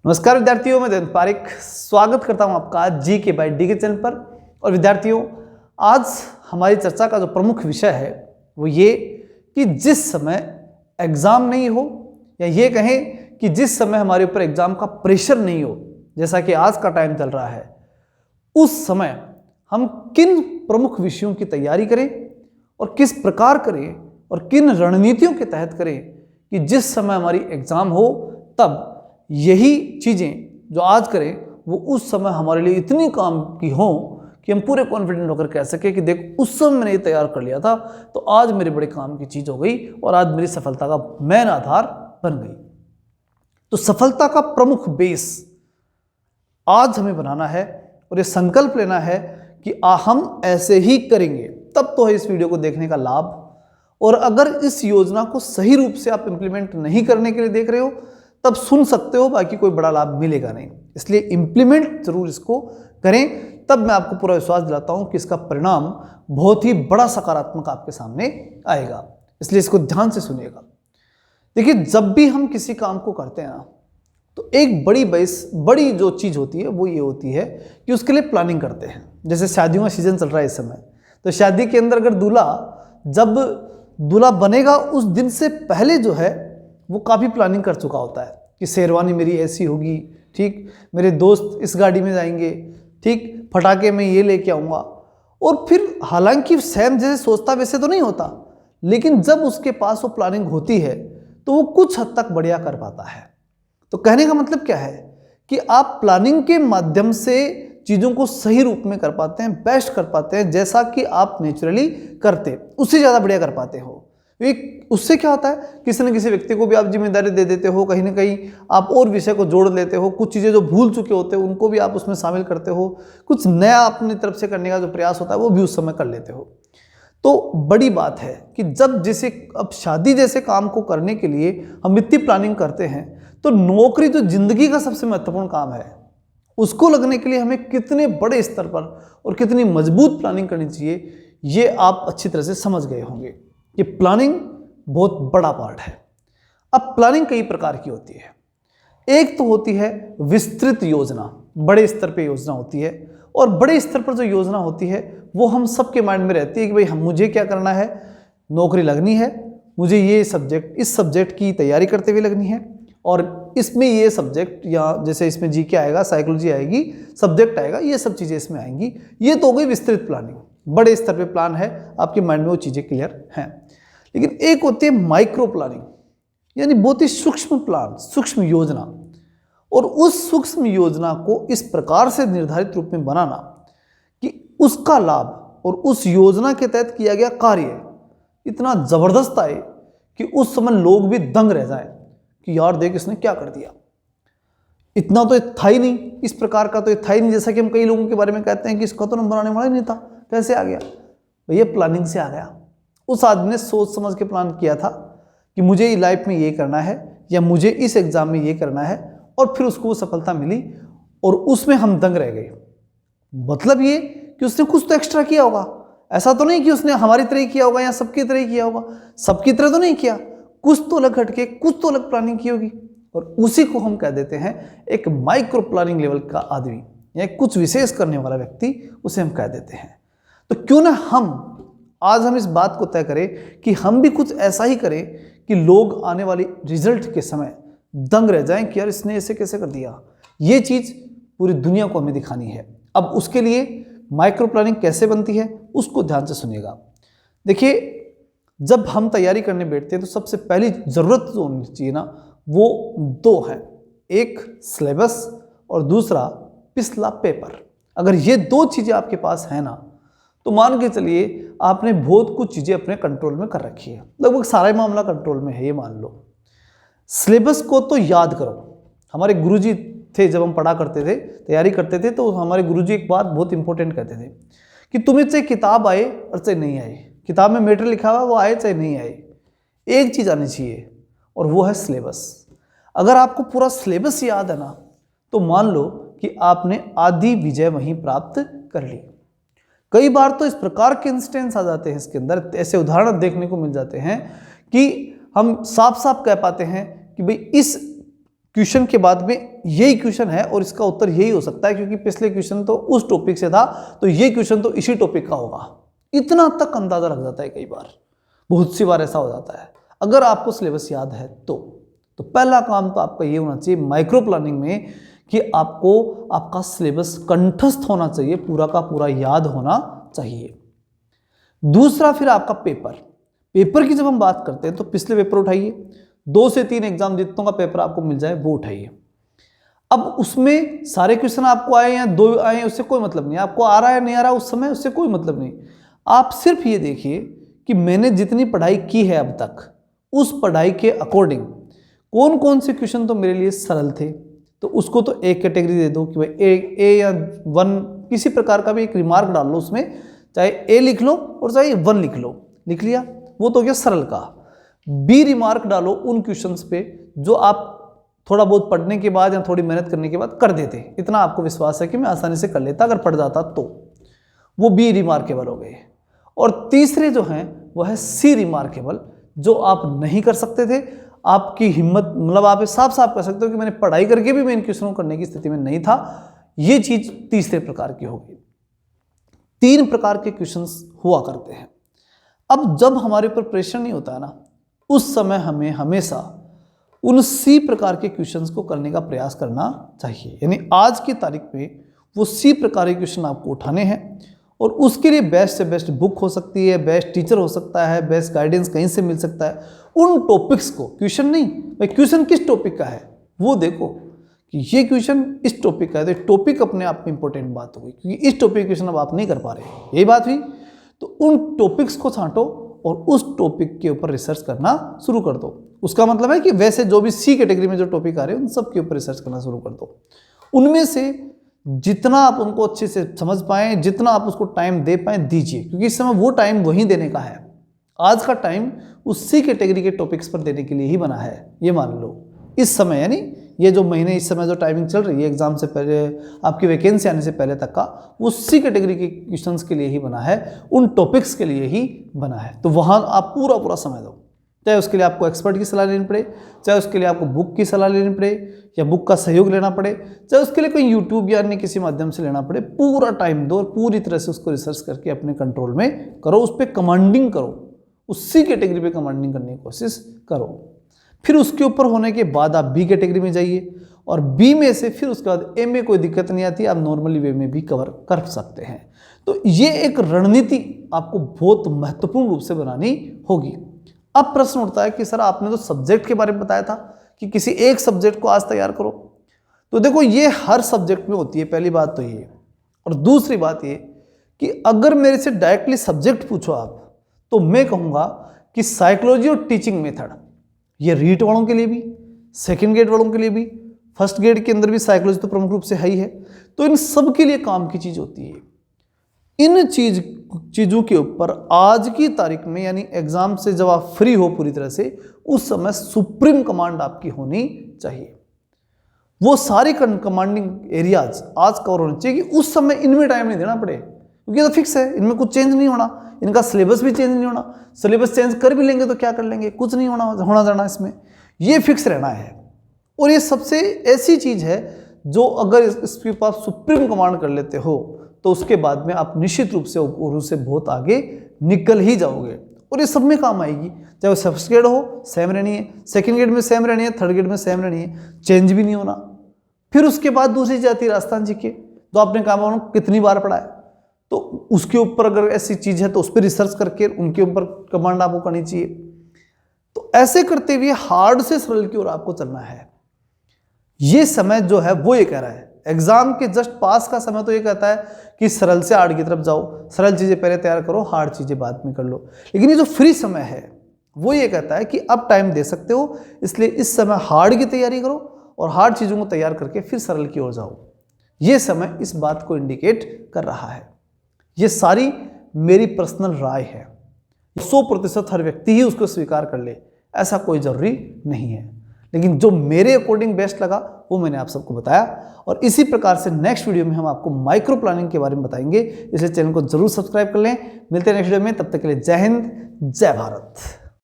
नमस्कार विद्यार्थियों, मैं जयंत पारिक स्वागत करता हूं आपका जी के बाय डी के चैनल पर। और विद्यार्थियों, आज हमारी चर्चा का जो प्रमुख विषय है वो ये कि जिस समय एग्ज़ाम नहीं हो, या ये कहें कि जिस समय हमारे ऊपर एग्ज़ाम का प्रेशर नहीं हो, जैसा कि आज का टाइम चल रहा है, उस समय हम किन प्रमुख विषयों की तैयारी करें और किस प्रकार करें और किन रणनीतियों के तहत करें कि जिस समय हमारी एग्ज़ाम हो तब यही चीज़ें जो आज करें वो उस समय हमारे लिए इतनी काम की हों कि हम पूरे कॉन्फिडेंट होकर कह सकें कि देख, उस समय मैंने ये तैयार कर लिया था तो आज मेरे बड़े काम की चीज़ हो गई और आज मेरी सफलता का मेन आधार बन गई। तो सफलता का प्रमुख बेस आज हमें बनाना है और ये संकल्प लेना है कि हम ऐसे ही करेंगे, तब तो है इस वीडियो को देखने का लाभ। और अगर इस योजना को सही रूप से आप इंप्लीमेंट नहीं करने के लिए देख रहे हो तब सुन सकते हो, बाकी कोई बड़ा लाभ मिलेगा नहीं। इसलिए इंप्लीमेंट जरूर इसको करें, तब मैं आपको पूरा विश्वास दिलाता हूं कि इसका परिणाम बहुत ही बड़ा सकारात्मक आपके सामने आएगा। इसलिए इसको ध्यान से सुनिएगा। देखिए, जब भी हम किसी काम को करते हैं ना, तो एक बड़ी जो चीज़ होती है वो ये होती है कि उसके लिए प्लानिंग करते हैं। जैसे शादियों का सीजन चल रहा है इस समय, तो शादी के अंदर अगर जब दूल्हा बनेगा उस दिन से पहले जो है वो काफ़ी प्लानिंग कर चुका होता है कि शेरवानी मेरी ऐसी होगी, ठीक, मेरे दोस्त इस गाड़ी में जाएंगे, ठीक, पटाखे में ये लेके आऊँगा। और फिर हालांकि सेम जैसे सोचता वैसे तो नहीं होता, लेकिन जब उसके पास वो प्लानिंग होती है तो वो कुछ हद तक बढ़िया कर पाता है। तो कहने का मतलब क्या है कि आप प्लानिंग के माध्यम से चीज़ों को सही रूप में कर पाते हैं, बेस्ट कर पाते हैं, जैसा कि आप नेचुरली करते, उससे ज़्यादा बढ़िया कर पाते हो। उससे क्या होता है, किसी न किसी व्यक्ति को भी आप जिम्मेदारी दे देते हो, कहीं ना कहीं आप और विषय को जोड़ लेते हो, कुछ चीज़ें जो भूल चुके होते हो उनको भी आप उसमें शामिल करते हो, कुछ नया अपनी तरफ से करने का जो प्रयास होता है वो भी उस समय कर लेते हो। तो बड़ी बात है कि अब शादी जैसे काम को करने के लिए हम इतनी प्लानिंग करते हैं, तो नौकरी जो जिंदगी का सबसे महत्वपूर्ण काम है उसको लगने के लिए हमें कितने बड़े स्तर पर और कितनी मजबूत प्लानिंग करनी चाहिए, ये आप अच्छी तरह से समझ गए होंगे कि प्लानिंग बहुत बड़ा पार्ट है। अब प्लानिंग कई प्रकार की होती है। एक तो होती है विस्तृत योजना, बड़े स्तर पे योजना होती है। और बड़े स्तर पर जो योजना होती है वो हम सबके माइंड में रहती है कि भाई मुझे क्या करना है, नौकरी लगनी है, मुझे इस सब्जेक्ट की तैयारी करते हुए लगनी है, और इसमें ये सब्जेक्ट, या जैसे इसमें जीके आएगा, साइकोलॉजी आएगी, सब्जेक्ट आएगा, ये सब चीज़ें इसमें आएंगी। ये तो हो गई विस्तृत प्लानिंग, बड़े स्तर पे प्लान है, आपके माइंड में वो चीज़ें क्लियर हैं। लेकिन एक होती है माइक्रो प्लानिंग, यानी बहुत ही सूक्ष्म प्लान, सूक्ष्म योजना। और उस सूक्ष्म योजना को इस प्रकार से निर्धारित रूप में बनाना कि उसका लाभ और उस योजना के तहत किया गया कार्य इतना जबरदस्त आए कि उस समय लोग भी दंग रह जाएं कि यार देख इसने क्या कर दिया, इतना तो था ही नहीं, इस प्रकार का तो था ही नहीं। जैसा कि हम कई लोगों के बारे में कहते हैं कि इसका तो नंबर बनाने वाला ही नहीं था, कैसे आ गया भैया, प्लानिंग से आ गया। उस आदमी ने सोच समझ के प्लान किया था कि मुझे लाइफ में ये करना है या मुझे इस एग्जाम में ये करना है, और फिर उसको वो सफलता मिली और उसमें हम दंग रह गए। मतलब ये कि उसने कुछ तो एक्स्ट्रा किया होगा, ऐसा तो नहीं कि उसने हमारी तरह ही किया होगा या सबकी तरह ही किया होगा, सबकी तरह तो नहीं किया, कुछ तो अलग हटके, कुछ तो अलग प्लानिंग की होगी। और उसी को हम कह देते हैं एक माइक्रो प्लानिंग लेवल का आदमी या कुछ विशेष करने वाला व्यक्ति, उसे हम कह देते हैं। तो क्यों ना आज हम इस बात को तय करें कि हम भी कुछ ऐसा ही करें कि लोग आने वाली रिजल्ट के समय दंग रह जाएं कि यार इसने ऐसे कैसे कर दिया। ये चीज़ पूरी दुनिया को हमें दिखानी है। अब उसके लिए माइक्रो प्लानिंग कैसे बनती है उसको ध्यान से सुनिएगा। देखिए, जब हम तैयारी करने बैठते हैं तो सबसे पहली ज़रूरत जो होनी चाहिए ना, वो दो है, एक सिलेबस और दूसरा पिछला पेपर। अगर ये दो चीज़ें आपके पास है ना, तो मान के चलिए आपने बहुत कुछ चीज़ें अपने कंट्रोल में कर रखी है, लगभग सारा मामला कंट्रोल में है, ये मान लो। सिलेबस को तो याद करो। हमारे गुरुजी थे, जब हम पढ़ा करते थे, तैयारी करते थे, तो हमारे गुरुजी एक बात बहुत इंपॉर्टेंट कहते थे कि तुम्हें चाहे किताब आए और चाहे नहीं आए, किताब में मैटर लिखा हुआ वो आए चाहे नहीं आए, एक चीज़ आनी चाहिए और वो है सिलेबस। अगर आपको पूरा सिलेबस याद है ना, तो मान लो कि आपने आधी विजय वहीं प्राप्त कर ली। कई बार तो इस प्रकार के इंस्टेंस आ जाते हैं इसके अंदर, ऐसे उदाहरण देखने को मिल जाते हैं कि हम साफ साफ कह पाते हैं कि भाई इस क्वेश्चन के बाद में यही क्वेश्चन है और इसका उत्तर यही हो सकता है, क्योंकि पिछले क्वेश्चन तो उस टॉपिक से था, तो ये क्वेश्चन तो इसी टॉपिक का होगा। इतना तक अंदाजा लग जाता है, कई बार बहुत सी बार ऐसा हो जाता है। अगर आपको सिलेबस याद है तो पहला काम तो आपका ये होना चाहिए माइक्रो प्लानिंग में कि आपको आपका सिलेबस कंठस्थ होना चाहिए, पूरा का पूरा याद होना चाहिए। दूसरा फिर आपका पेपर की जब हम बात करते हैं तो पिछले पेपर उठाइए, 2 से 3 एग्जाम जितनों का पेपर आपको मिल जाए वो उठाइए। अब उसमें सारे क्वेश्चन आपको आए या 2 आए उससे कोई मतलब नहीं, आपको आ रहा है नहीं आ रहा उस समय उससे कोई मतलब नहीं। आप सिर्फ ये देखिए कि मैंने जितनी पढ़ाई की है अब तक, उस पढ़ाई के अकॉर्डिंग कौन कौन से क्वेश्चन तो मेरे लिए सरल थे, तो उसको तो एक कैटेगरी दे दो कि भाई ए या 1, किसी प्रकार का भी एक रिमार्क डाल लो उसमें, चाहे ए लिख लो और चाहे 1 लिख लो, लिख लिया, वो तो हो गया सरल का। बी रिमार्क डालो उन क्वेश्चंस पे जो आप थोड़ा बहुत पढ़ने के बाद या थोड़ी मेहनत करने के बाद कर देते, इतना आपको विश्वास है कि मैं आसानी से कर लेता अगर पढ़ जाता तो, वो बी रिमार्केबल हो गए। और तीसरे जो हैं वो है सी रिमार्केबल, जो आप नहीं कर सकते थे, आपकी हिम्मत, मतलब आप साफ साफ कर सकते हो कि मैंने पढ़ाई करके भी मैं इन क्वेश्चनों को करने की स्थिति में नहीं था, ये चीज तीसरे प्रकार की होगी। 3 प्रकार के क्वेश्चंस हुआ करते हैं। अब जब हमारे ऊपर प्रेशर नहीं होता है ना, उस समय हमें हमेशा उन सी प्रकार के क्वेश्चंस को करने का प्रयास करना चाहिए। यानी आज की तारीख में वो सी प्रकार के क्वेश्चन आपको उठाने हैं और उसके लिए बेस्ट से बेस्ट बुक हो सकती है, बेस्ट टीचर हो सकता है, बेस्ट गाइडेंस कहीं से मिल सकता है। उन टॉपिक्स को, क्वेश्चन नहीं भाई क्वेश्चन किस टॉपिक का है वो देखो कि ये क्वेश्चन इस टॉपिक का है, तो टॉपिक अपने आप में इंपॉर्टेंट बात होगी, क्योंकि इस टॉपिक क्वेश्चन अब आप नहीं कर पा रहे, यही बात हुई। तो उन टॉपिक्स को छांटो और उस टॉपिक के ऊपर रिसर्च करना शुरू कर दो। उसका मतलब है कि वैसे जो भी सी कैटेगरी में जो टॉपिक आ रहे हैं उन सब के ऊपर रिसर्च करना शुरू कर दो। उनमें से जितना आप उनको अच्छे से समझ पाएँ, जितना आप उसको टाइम दे पाएँ दीजिए, क्योंकि इस समय वो टाइम वहीं देने का है। आज का टाइम उस सी कैटेगरी के टॉपिक्स पर देने के लिए ही बना है, ये मान लो। इस समय यानी ये जो महीने, इस समय जो टाइमिंग चल रही है एग्जाम से पहले, आपकी वैकेंसी आने से पहले तक का, वो सी कैटेगरी के क्वेश्चंस के लिए ही बना है, उन टॉपिक्स के लिए ही बना है। तो वहाँ आप पूरा समय दो, चाहे उसके लिए आपको एक्सपर्ट की सलाह लेनी पड़े, चाहे उसके लिए आपको बुक की सलाह लेनी पड़े या बुक का सहयोग लेना पड़े, चाहे उसके लिए कोई यूट्यूब या अन्य किसी माध्यम से लेना पड़े, पूरा टाइम दो और पूरी तरह से उसको रिसर्च करके अपने कंट्रोल में करो, उस पर कमांडिंग करो, उसी कैटेगरी पे कमांडिंग करने की कोशिश करो। फिर उसके ऊपर होने के बाद आप बी कैटेगरी में जाइए और बी में से फिर उसके बाद ए में कोई दिक्कत नहीं आती, आप नॉर्मली वे में भी कवर कर सकते हैं। तो ये एक रणनीति आपको बहुत महत्वपूर्ण रूप से बनानी होगी। अब प्रश्न उठता है कि सर आपने तो सब्जेक्ट के बारे में बताया था कि किसी एक सब्जेक्ट को आज तैयार करो, तो देखो ये हर सब्जेक्ट में होती है, पहली बात तो ये। और दूसरी बात ये कि अगर मेरे से डायरेक्टली सब्जेक्ट पूछो आप, तो मैं कहूँगा कि साइकोलॉजी और टीचिंग मेथड, ये रीट वालों के लिए भी, सेकंड ग्रेड वालों के लिए भी, फर्स्ट ग्रेड के अंदर भी साइकोलॉजी तो प्रमुख रूप से है ही है, तो इन सब के लिए काम की चीज़ होती है। इन चीज़ों के ऊपर आज की तारीख में, यानी एग्जाम से जब आप फ्री हो पूरी तरह से, उस समय सुप्रीम कमांड आपकी होनी चाहिए। वो सारे कमांडिंग एरियाज आज कवर होने चाहिए कि उस समय इनमें टाइम नहीं देना पड़े, क्योंकि तो फिक्स है, इनमें कुछ चेंज नहीं होना, इनका सिलेबस भी चेंज नहीं होना। सिलेबस चेंज कर भी लेंगे तो क्या कर लेंगे, कुछ नहीं होना जाना इसमें, ये फिक्स रहना है। और ये सबसे ऐसी चीज़ है जो अगर इसके ऊपर आप सुप्रीम कमांड कर लेते हो तो उसके बाद में आप निश्चित रूप से और उससे बहुत आगे निकल ही जाओगे और ये सब में काम आएगी। चाहे वो फर्स्ट ग्रेड हो सेम रहनी है, सेकंड ग्रेड में सेम रहनी है, थर्ड ग्रेड में सेम रहनी है, चेंज भी नहीं होना। फिर उसके बाद दूसरी जाती है राजस्थान जी के, तो आपने कहा कितनी बार पढ़ा है, तो उसके ऊपर अगर ऐसी चीज़ है तो उस पर रिसर्च करके उनके ऊपर कमांड आपको करनी चाहिए। तो ऐसे करते हुए हार्ड से सरल की ओर आपको चलना है। ये समय जो है वो ये कह रहा है, एग्जाम के जस्ट पास का समय तो ये कहता है कि सरल से हार्ड की तरफ जाओ, सरल चीज़ें पहले तैयार करो, हार्ड चीज़ें बाद में कर लो। लेकिन ये जो फ्री समय है वो ये कहता है कि अब टाइम दे सकते हो, इसलिए इस समय हार्ड की तैयारी करो और हार्ड चीज़ों को तैयार करके फिर सरल की ओर जाओ। ये समय इस बात को इंडिकेट कर रहा है। ये सारी मेरी पर्सनल राय है, 100% हर व्यक्ति ही उसको स्वीकार कर ले ऐसा कोई ज़रूरी नहीं है, लेकिन जो मेरे अकॉर्डिंग बेस्ट लगा वो मैंने आप सबको बताया। और इसी प्रकार से नेक्स्ट वीडियो में हम आपको माइक्रो प्लानिंग के बारे में बताएंगे, इसलिए चैनल को जरूर सब्सक्राइब कर लें। मिलते हैं नेक्स्ट वीडियो में, तब तक के लिए जय हिंद, जय भारत।